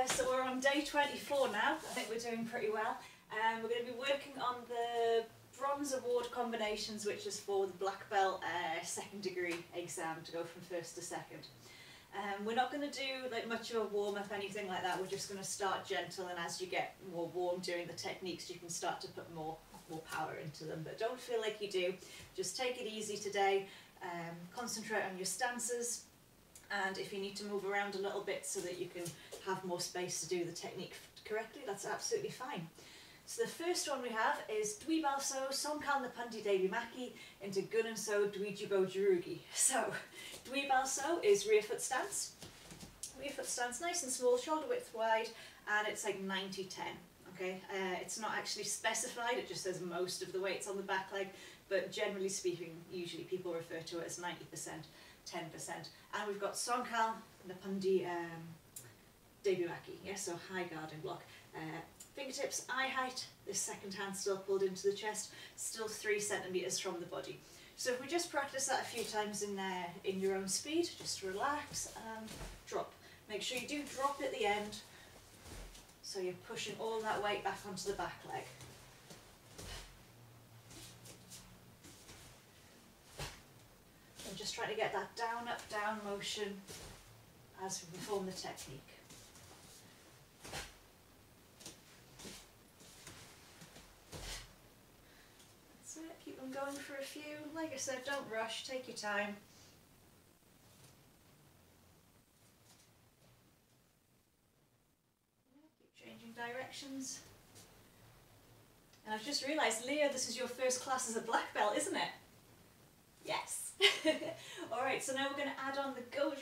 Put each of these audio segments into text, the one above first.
So we're on day 24 now. I think we're doing pretty well. We're going to be working on the bronze award combinations, which is for the black belt second degree exam to go from first to second. We're not going to do like much of a warm up, anything like that. We're just going to start gentle, and as you get more warm doing the techniques, you can start to put more power into them. But don't feel like you do. Just take it easy today. Concentrate on your stances, and if you need to move around a little bit so that you can have more space to do the technique correctly, that's absolutely fine. So the first one we have is Dwi Balso Somkal Napandi Devi Maki into Gun and So Dwijibo Jurugi. So Dwi Balso is rear foot stance. Rear foot stance, nice and small, shoulder width wide, and it's like 90-10. Okay, it's not actually specified, it just says most of the weight's on the back leg, but generally speaking, usually people refer to it as 90%, 10%. And we've got Somkal Napandi Devi Maki, yeah, so high guarding block. Fingertips eye height, this second hand still pulled into the chest, still 3 centimetres from the body. So if we just practice that a few times in your own speed, just relax and drop. Make sure you do drop at the end, so you're pushing all that weight back onto the back leg. And just trying to get that down, up, down motion as we perform the technique. Keep them going for a few. Like I said, don't rush, take your time. Keep changing directions. And I've just realised, Leah, this is your first class as a black belt, isn't it? Yes. Alright, so now we're going to add on the Gun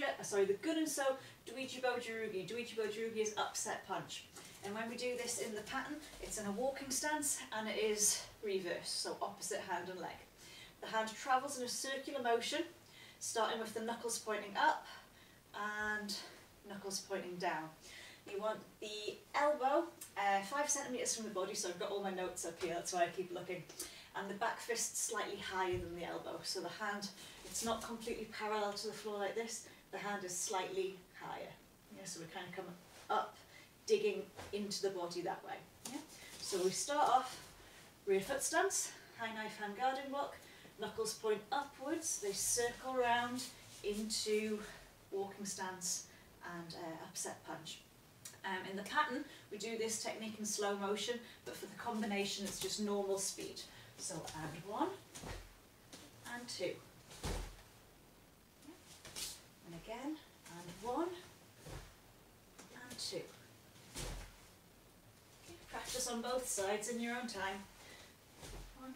and So Dwijibo Jurugi. Dwijibo Jurugi is upset punch. And when we do this in the pattern, it's in a walking stance and it is reverse, so opposite hand and leg. The hand travels in a circular motion, starting with the knuckles pointing up and knuckles pointing down. You want the elbow 5 centimetres from the body, so I've got all my notes up here, that's why I keep looking. And the back fist slightly higher than the elbow, so the hand, it's not completely parallel to the floor like this, the hand is slightly higher. Yeah, so we kind of come up, digging into the body that way. Yeah? So we start off rear foot stance, high knife hand guarding block, knuckles point upwards, they circle round into walking stance and upset punch. In the pattern we do this technique in slow motion, but for the combination it's just normal speed. So and 1 and 2. And again, and 1 and 2. Practice on both sides in your own time. 1,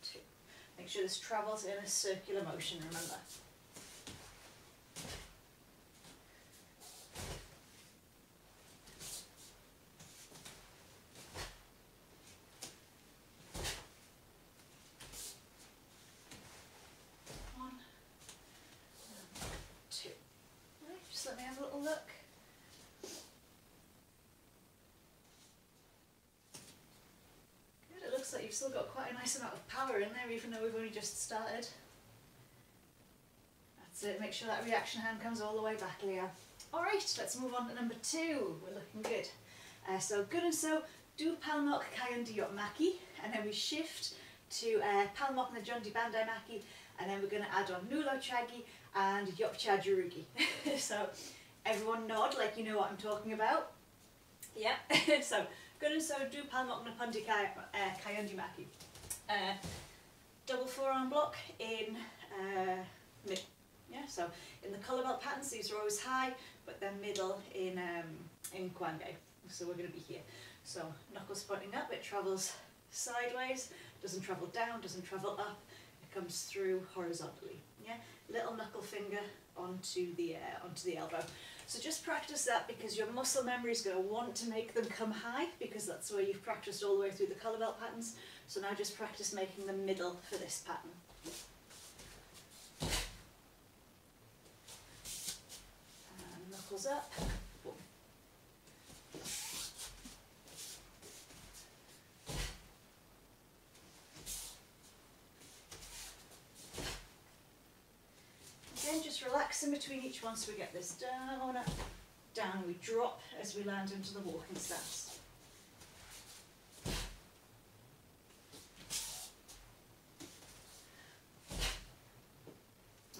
2. Make sure this travels in a circular motion, remember. One, 2. Right, just let me have a little look. Looks like you've still got quite a nice amount of power in there, even though we've only just started. That's it, make sure that reaction hand comes all the way back, Leah. Alright, let's move on to number 2. We're looking good. So Gun and So do Palmar Kayundi Yop Maki, and then we shift to Palmar Najundi Bandai Maki, and then we're going to add on Nulo Chagi and Yopcha Jurugi. So everyone nod like you know what I'm talking about. Yeah, so Gun and So do Palmar Napandi Kayundi Maki. Double forearm block in mid. Yeah, so in the colour belt patterns these are always high, but then middle in Kwange. So we're going to be here. So knuckles pointing up, it travels sideways, doesn't travel down, doesn't travel up, it comes through horizontally. Yeah, little knuckle finger onto the elbow. So just practice that because your muscle memory is going to want to make them come high, because that's where you've practiced all the way through the colour belt patterns. So now just practice making them middle for this pattern. And knuckles up. Boom. Again, just relax in between each one so we get this down, up, down, we drop as we land into the walking stance.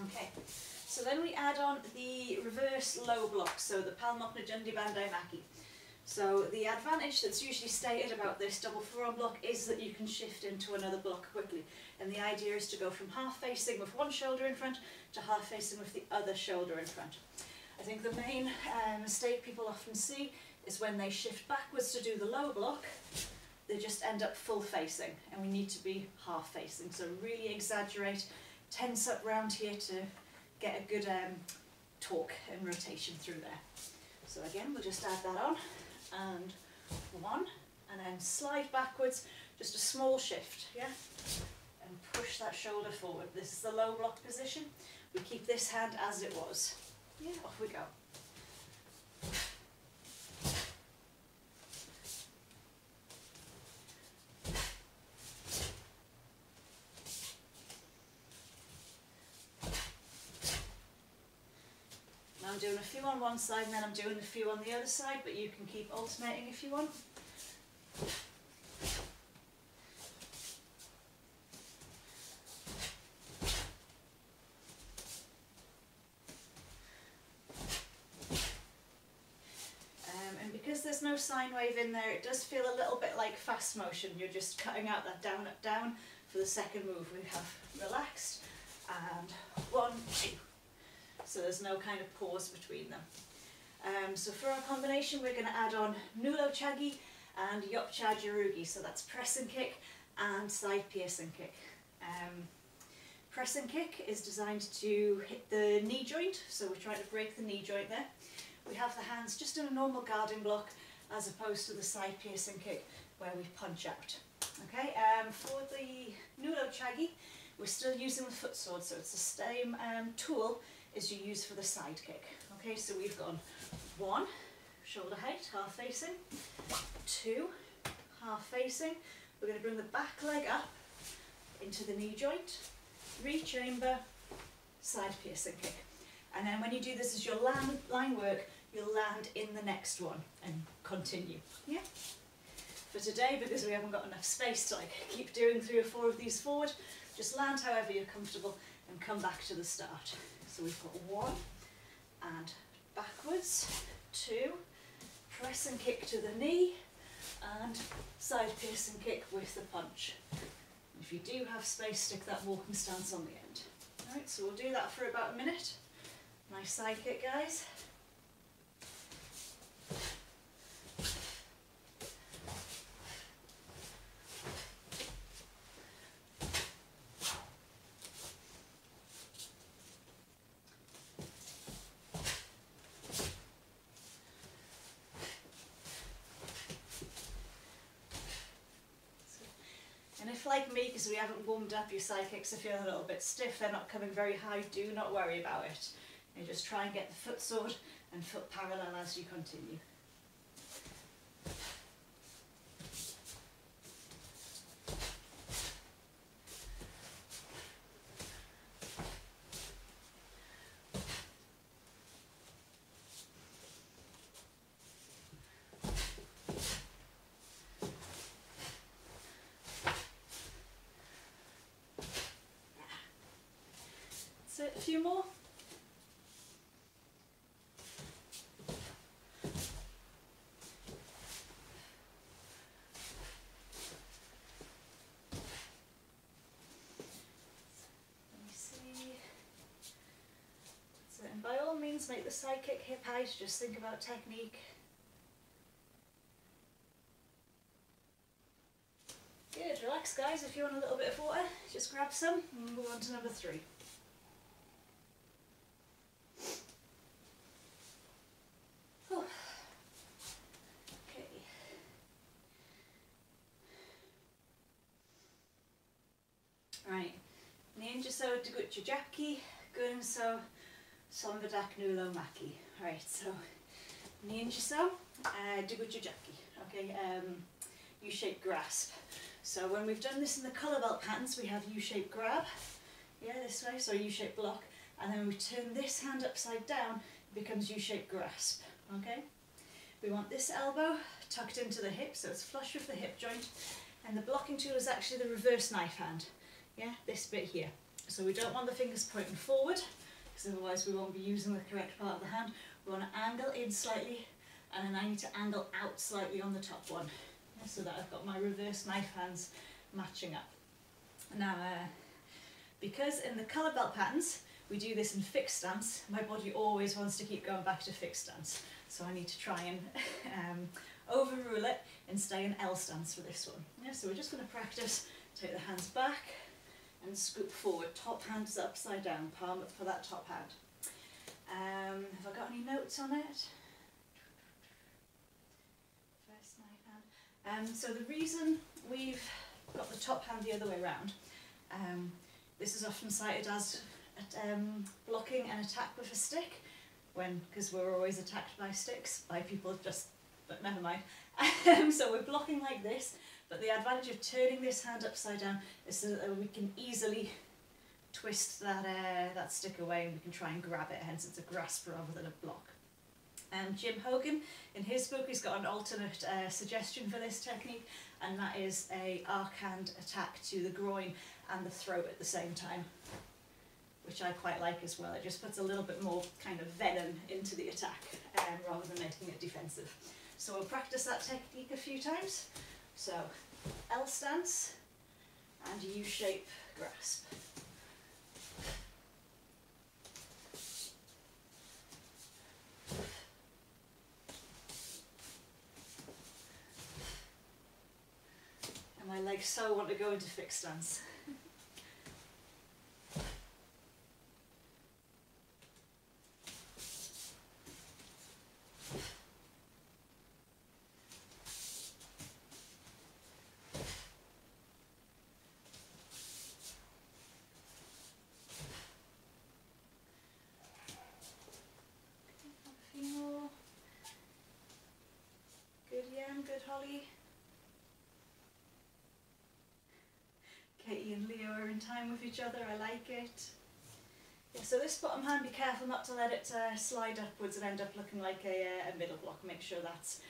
Okay, so then we add on the reverse low block, so the Palmar Bandai Maki. So the advantage that's usually stated about this double forearm block is that you can shift into another block quickly. And the idea is to go from half facing with one shoulder in front to half facing with the other shoulder in front. I think the main mistake people often see is when they shift backwards to do the low block, they just end up full facing, and we need to be half facing. So really exaggerate, tense up round here to get a good torque and rotation through there. So again, we'll just add that on, and one, and then slide backwards, just a small shift, yeah? And push that shoulder forward. This is the low block position. We keep this hand as it was. Yeah, off we go. Now I'm doing a few on one side and then I'm doing a few on the other side, but you can keep alternating if you want. And because there's no sine wave in there, it does feel a little bit like fast motion. You're just cutting out that down, up, down. For the second move, we have relaxed, and 1, 2. So there's no kind of pause between them. So for our combination, we're going to add on Nulo Chagi and Yopcha Jirugi. So that's press and kick and side piercing kick. Press and kick is designed to hit the knee joint, so we're trying to break the knee joint there. We have the hands just in a normal guarding block, as opposed to the side piercing kick where we punch out. Okay, for the Nulo Chagi, we're still using the foot sword, so it's the same tool as you use for the side kick. Okay, so we've gone 1, shoulder height, half facing, 2, half facing. We're going to bring the back leg up into the knee joint, 3 chamber, side piercing kick. And then when you do this as your line work, you'll land in the next one and continue. Yeah. For today, because we haven't got enough space to keep doing 3 or 4 of these forward, just land however you're comfortable and come back to the start. So we've got 1 and backwards, 2, press and kick to the knee, and side piercing kick with the punch. If you do have space, stick that walking stance on the end. Alright, so we'll do that for about a minute. Nice side kick, guys. And if, like me, because we haven't warmed up, your side kicks are feeling a little bit stiff, they're not coming very high, do not worry about it. You just try and get the foot sword and foot parallel as you continue. That's it, a few more. And by all means, make the side kick hip height, just think about technique. Good, relax guys, if you want a little bit of water, just grab some and move on to number 3. Oh. Okay. Right, Ninja So Degucha Jacki, Gunso Sombadak Nulo Maki. Right, so Ninja So Degucha Jacki. Okay, U-shaped grasp. So when we've done this in the colour belt patterns, we have U-shaped grab, yeah, this way, so U-shaped block, and then when we turn this hand upside down, it becomes U-shaped grasp. okay? We want this elbow tucked into the hip, so it's flush with the hip joint, and the blocking tool is actually the reverse knife hand, yeah, this bit here. So we don't want the fingers pointing forward, because otherwise we won't be using the correct part of the hand. We want to angle in slightly, and then I need to angle out slightly on the top one, yeah, so that I've got my reverse knife hands matching up. Now, because in the colour belt patterns, we do this in fixed stance, my body always wants to keep going back to fixed stance. So I need to try and overrule it and stay in L stance for this one. Yeah, so we're just going to practice, take the hands back and scoop forward. Top hand is upside down, palm up for that top hand. Have I got any notes on it? First knife hand. So the reason we've got the top hand the other way around, this is often cited as blocking an attack with a stick, because we're always attacked by sticks, by people but never mind. So we're blocking like this, but the advantage of turning this hand upside down is so that we can easily twist that stick away and we can try and grab it, hence it's a grasp rather than a block. Jim Hogan, in his book, he's got an alternate suggestion for this technique, and that is a arc hand attack to the groin and the throat at the same time, which I quite like as well. It just puts a little bit more kind of venom into the attack rather than making it defensive. So we'll practice that technique a few times. So L stance and U-shape grasp. And my legs so want to go into fixed stance. Good, Holly. Katie and Leo are in time with each other, I like it. Yeah, so this bottom hand, be careful not to let it slide upwards and end up looking like a middle block. Make sure that's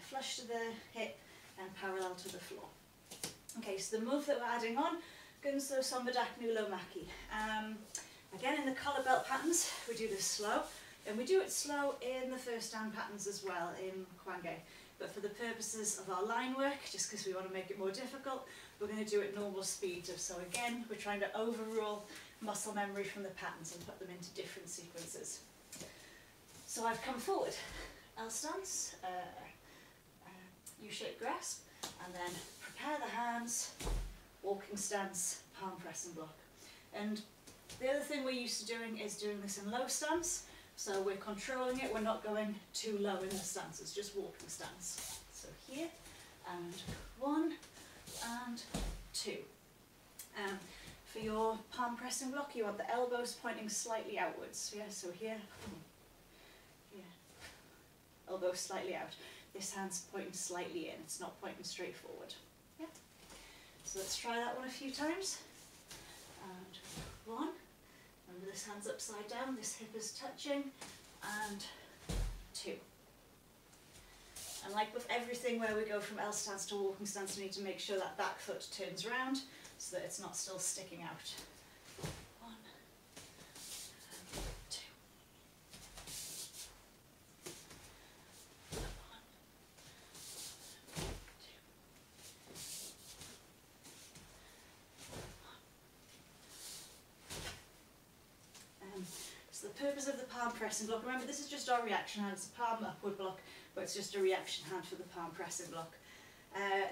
flush to the hip and parallel to the floor. Okay, so the move that we're adding on, Gunso Sombadak Nulo Maki. Again, in the colour belt patterns, we do this slow, and we do it slow in the first hand patterns as well, in Kwange. But for the purposes of our line work, just because we want to make it more difficult, we're going to do it normal speed. So again, we're trying to overrule muscle memory from the patterns and put them into different sequences. So I've come forward, L stance, U-shaped grasp, and then prepare the hands, walking stance, palm press and block. And the other thing we're used to doing is doing this in low stance. So we're controlling it, we're not going too low in the stance, it's just walking stance. So here, and 1, and 2. For your palm pressing block, you want the elbows pointing slightly outwards. Yeah, so here, elbows slightly out. This hand's pointing slightly in, it's not pointing straight forward. Yeah. So let's try that one a few times. And 1. Remember, this hand's upside down, this hip is touching, and 2. And like with everything where we go from L stance to walking stance, we need to make sure that back foot turns round so that it's not still sticking out. 1, and 2. 1, 2. So the purpose of the palm pressing block, remember this is just our reaction hand, it's a palm upward block, but it's just a reaction hand for the palm pressing block.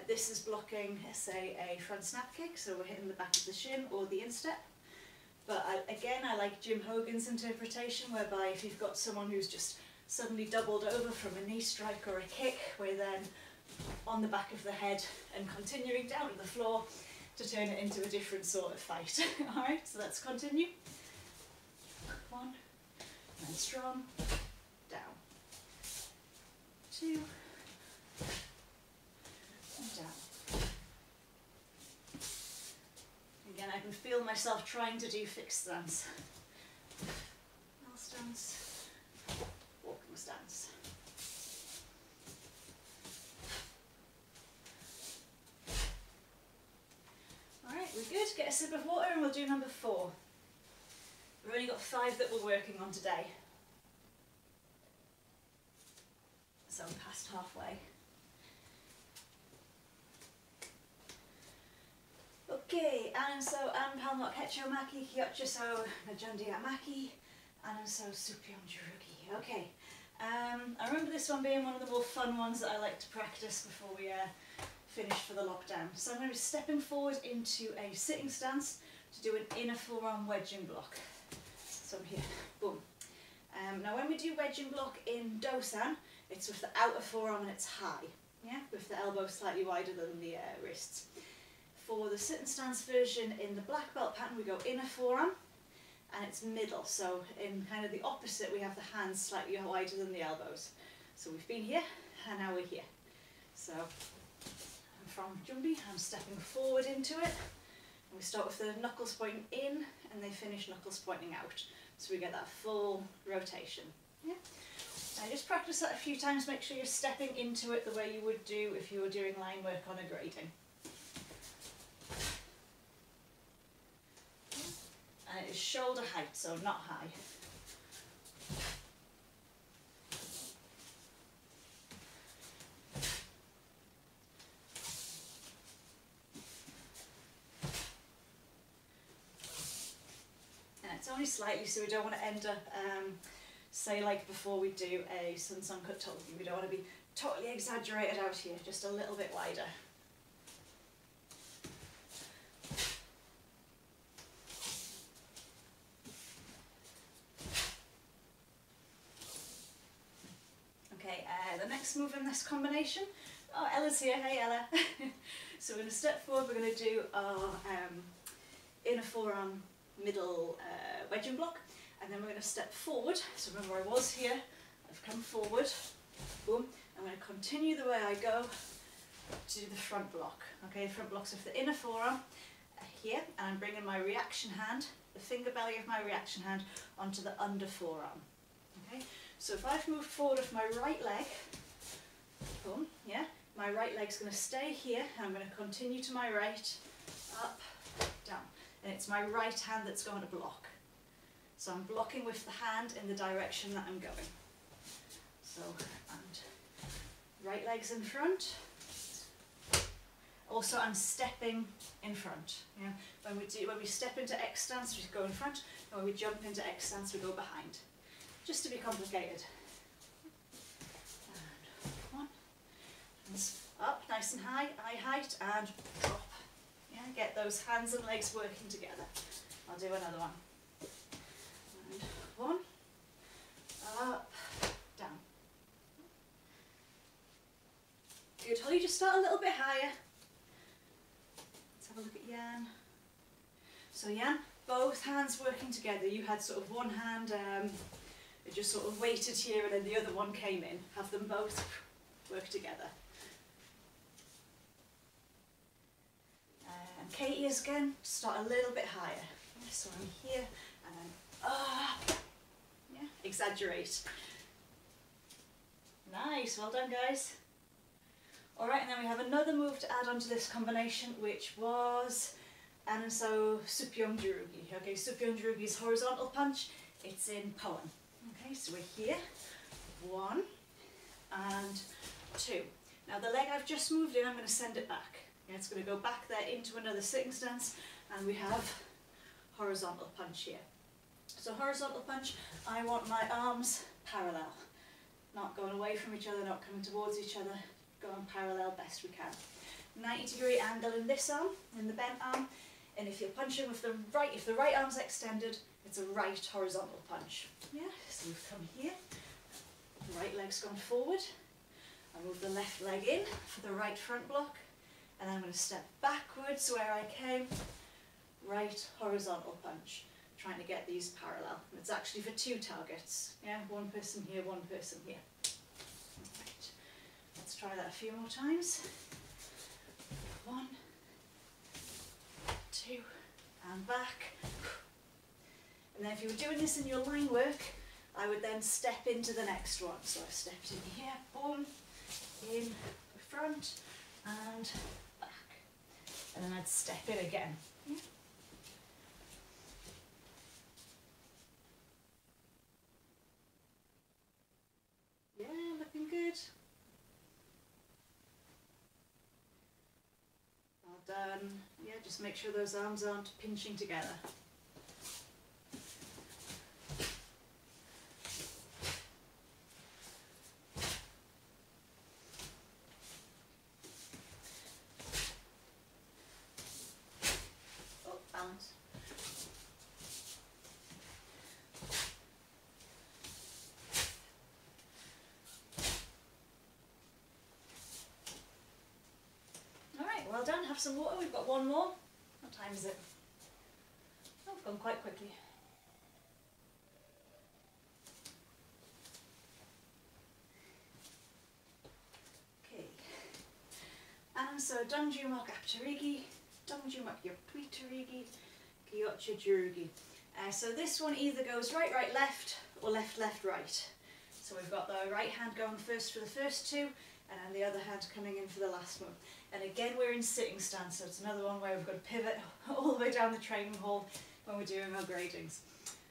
This is blocking, say, a front snap kick, so we're hitting the back of the shin or the instep. But again, I like Jim Hogan's interpretation, whereby if you've got someone who's just suddenly doubled over from a knee strike or a kick, we're then on the back of the head and continuing down to the floor to turn it into a different sort of fight. Alright, so let's continue. 1, and then strong, down. 2, and down. Again, I can feel myself trying to do fixed stance. L stance, walking stance. sip of water and we'll do number 4. We've only got 5 that we're working on today. So I'm past halfway. Okay, and so Palmar Ketcho Maki, Kyocho Najundi Maki, and so Supyong Jurugi. Okay, I remember this one being one of the more fun ones that I like to practice before we finish for the lockdown. So I'm going to be stepping forward into a sitting stance to do an inner forearm wedging block. So I'm here, boom. Now when we do wedging block in Dosan, it's with the outer forearm and it's high, yeah, with the elbow slightly wider than the wrists. For the sit and stance version in the black belt pattern, we go inner forearm and it's middle. So in kind of the opposite, we have the hands slightly wider than the elbows. So we've been here and now we're here. So I'm from Jumbi, I'm stepping forward into it. And we start with the knuckles pointing in and they finish knuckles pointing out. So we get that full rotation. Yeah. Now just practice that a few times, make sure you're stepping into it the way you would do if you were doing line work on a grading. And it is shoulder height, so not high. And it's only slightly, so we don't want to end up, say like before we do a sun cut togi, we don't want to be totally exaggerated out here, just a little bit wider. Okay, the next move in this combination, oh, Ella's here, hey Ella. So we're going to step forward, we're going to do our inner forearm middle wedging block, and then we're going to step forward. So remember I was here, I've come forward, boom, I'm going to continue the way I go to the front block. Okay, the front block's with the inner forearm here, and I'm bringing my reaction hand, the finger belly of my reaction hand, onto the under forearm. Okay, so if I've moved forward with my right leg, boom, yeah, my right leg's going to stay here, and I'm going to continue to my right, up, down, and it's my right hand that's going to block. So I'm blocking with the hand in the direction that I'm going. So, and right leg's in front. Also, I'm stepping in front. Yeah, when we step into X stance, we go in front. And when we jump into X stance, we go behind. Just to be complicated. And 1, and up, nice and high, eye height, and drop. Yeah, get those hands and legs working together. I'll do another one. And 1, up, down. Good, Holly, just start a little bit higher. Let's have a look at Jan. So Jan, both hands working together. You had sort of one hand, it just sort of waited here and then the other one came in. Have them both work together. And Katie is again, start a little bit higher. So I'm here and then up. Yeah, exaggerate. Nice, well done guys. Alright, and then we have another move to add on to this combination, which was Ananso Supyong Jurugi. Okay, Supyong Jurugi is horizontal punch, it's in poem. Okay, so we're here, 1 and 2. Now the leg I've just moved in, I'm going to send it back. Yeah, it's going to go back there into another sitting stance, and we have horizontal punch here. So horizontal punch, I want my arms parallel, not going away from each other, not coming towards each other, going parallel best we can. 90-degree angle in this arm, in the bent arm, and if you're punching with the right, if the right arm's extended, it's a right horizontal punch. Yeah, so we've come here, the right leg's gone forward, I move the left leg in for the right front block, and then I'm going to step backwards where I came, right horizontal punch, trying to get these parallel. And it's actually for 2 targets, yeah, one person here, one person here. Right. Let's try that a few more times. 1, 2, and back. And then if you were doing this in your line work, I would then step into the next one. So I stepped in here, boom, in the front, and back. And then I'd step in again. Yeah. yeah, just make sure those arms aren't pinching together. Oh, balance. Alright, well done. Have some water. We've got one more. What time is it? Oh, it's gone quite quickly. Okay. And so, Danjumak Aptarigi, Danjumak Yaptuitarigi, Gyocha Jurugi. So this one either goes right, right, left, or left, left, right. So we've got the right hand going first for the first two, and then the other hand coming in for the last one. And again, we're in sitting stance, so it's another one where we've got to pivot all the way down the training hall when we're doing our gradings.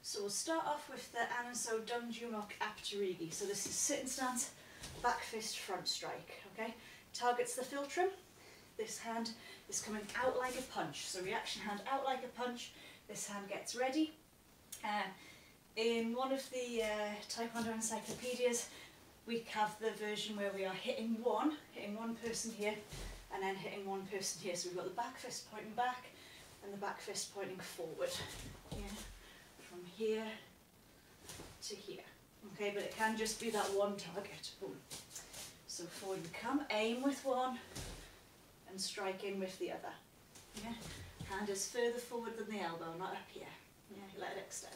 So we'll start off with the Anaso Danjumok Aptarigi. So this is sitting stance, back fist, front strike, okay? Targets the philtrum. This hand is coming out like a punch. So reaction hand out like a punch. This hand gets ready. In one of the Taekwondo encyclopedias, we have the version where we are hitting one person here, and then hitting one person here. So we've got the back fist pointing back, and the back fist pointing forward. Yeah, from here to here. Okay, but it can just be that one target. Boom. So forward we come, aim with one, and strike in with the other. Yeah, hand is further forward than the elbow, not up here. Yeah, let it extend.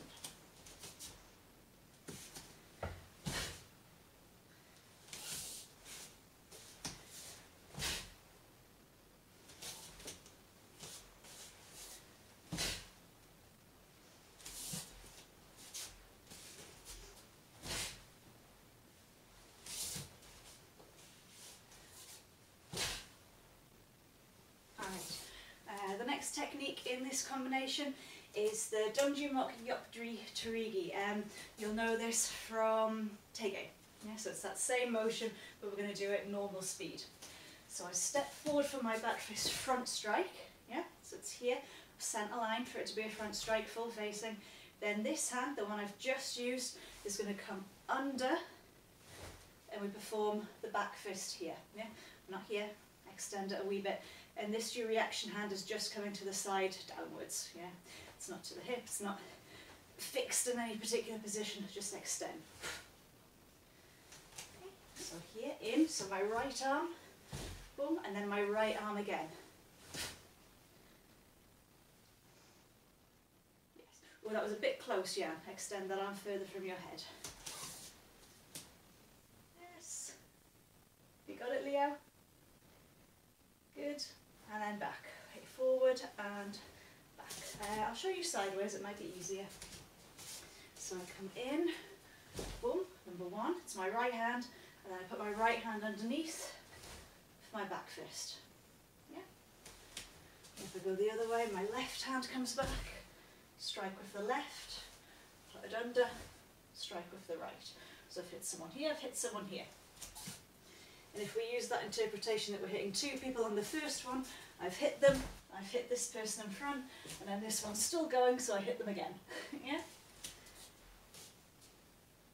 The next technique in this combination is the Donjumok Yopdri Tarigi. You'll know this from Teige. Yeah, so it's that same motion, but we're going to do it normal speed. So I step forward for my back fist front strike. Yeah, so it's here, centre line for it to be a front strike, full facing. Then this hand, the one I've just used, is going to come under, and we perform the back fist here. Yeah, not here. Extend it a wee bit. And this your reaction hand is just coming to the side downwards. Yeah, it's not to the hip, it's not fixed in any particular position, just extend. Okay. So here in, so my right arm, boom, and then my right arm again. Yes. Well, that was a bit close, yeah. Extend that arm further from your head. Yes. You got it, Leo? Good. And then back. Okay, forward and back. I'll show you sideways, it might be easier. So I come in, boom, number one, it's my right hand, and then I put my right hand underneath for my back fist. Yeah. If I go the other way, my left hand comes back, strike with the left, put it under, strike with the right. So I've hit someone here, I've hit someone here. And if we use that interpretation that we're hitting two people on the first one, I've hit them, I've hit this person in front, and then this one's still going, so I hit them again. Yeah?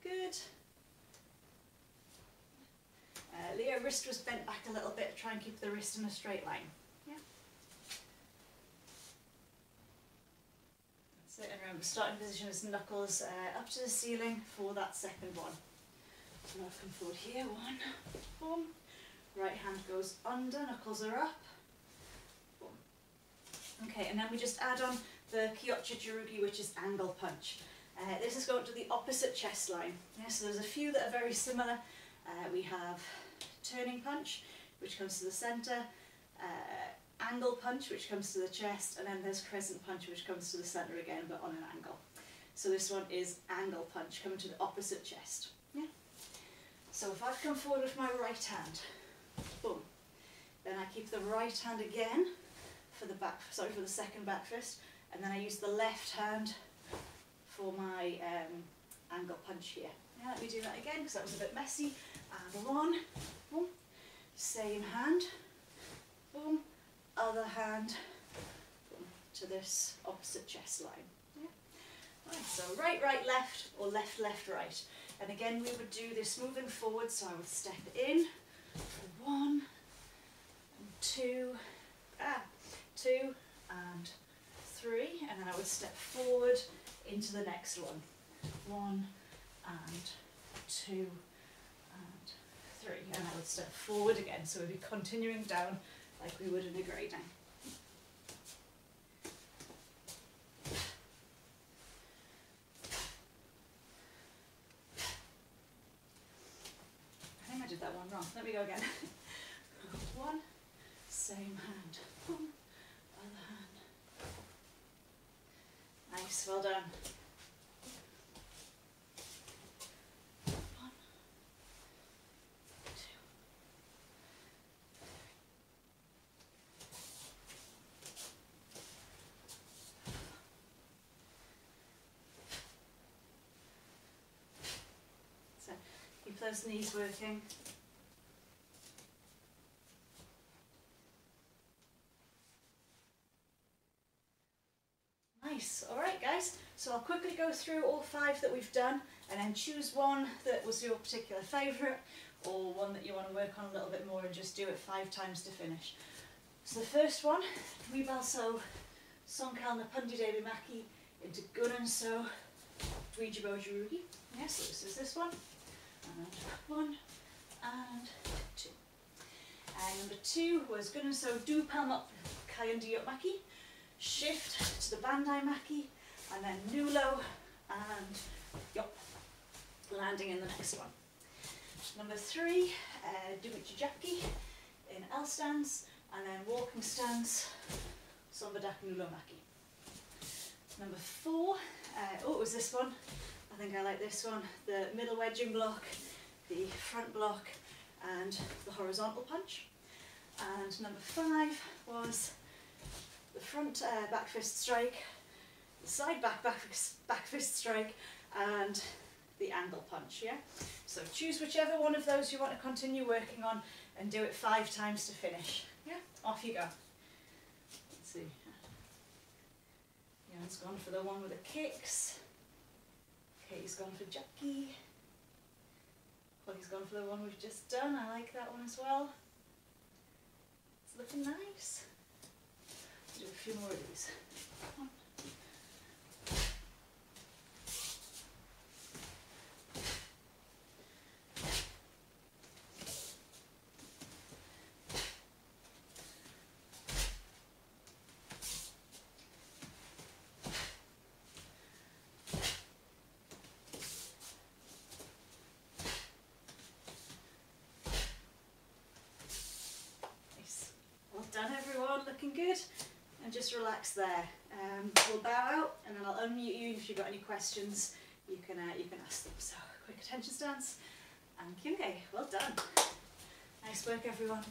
Good. Leo, wrist was bent back a little bit, try and keep the wrist in a straight line. Yeah? That's it, and remember, starting position is knuckles up to the ceiling for that second one. So I've come forward here, one, boom, right hand goes under, knuckles are up, boom. Okay, and then we just add on the Kyocha Jurugi, which is angle punch. This is going to the opposite chest line. Yeah, so there's a few that are very similar. We have turning punch, which comes to the centre, angle punch, which comes to the chest, and then there's crescent punch, which comes to the centre again, but on an angle. So this one is angle punch, coming to the opposite chest. Yeah. So if I've come forward with my right hand, boom, then I keep the right hand again for the for the second back fist, and then I use the left hand for my angle punch here. Yeah, let me do that again because that was a bit messy. And one, boom, same hand, boom, other hand, to this opposite chest line. Yeah. Right, so right, right, left, or left, left, right. And again, we would do this moving forward, so I would step in for 1 and 2, 2 and 3, and then I would step forward into the next one. 1 and 2 and 3, and I would step forward again, so we'd be continuing down like we would in a grading. I think I did that one wrong. Let me go again. 1, same hand. 1, other hand. Nice, well done. 1, 2. So keep those knees working. Nice. Alright guys, so I'll quickly go through all 5 that we've done and then choose one that was your particular favourite or one that you want to work on a little bit more and just do it 5 times to finish. So the first one, we balso Sonkalna Pundi Devi Maki into Gunan So Dwijibojurugi. Yeah, so this is this one. And 1 and 2. And number 2 was Gunan So Du Palmar Kayandi Maki. Shift to the Bandai Maki, and then Nulo and Yop, landing in the next one. Number 3, Dumichijaki in L stance, and then walking stance, Sombadak Nulo Maki. Number 4, it was this one, I think I like this one, the middle wedging block, the front block, and the horizontal punch. And number 5 was the front back fist strike, the side back fist strike, and the angle punch, yeah? So choose whichever one of those you want to continue working on and do it 5 times to finish. Yeah, off you go. Let's see. Jan's gone for the one with the kicks. Katie's gone for Jackie. Chloe's gone for the one we've just done. I like that one as well. It's looking nice. Do a few more of these. 1. Nice. Well done everyone, looking good. And just relax there. We'll bow out and then I'll unmute you. If you've got any questions, you can ask them. So, quick attention stance and kyunge. Well done. Nice work everyone.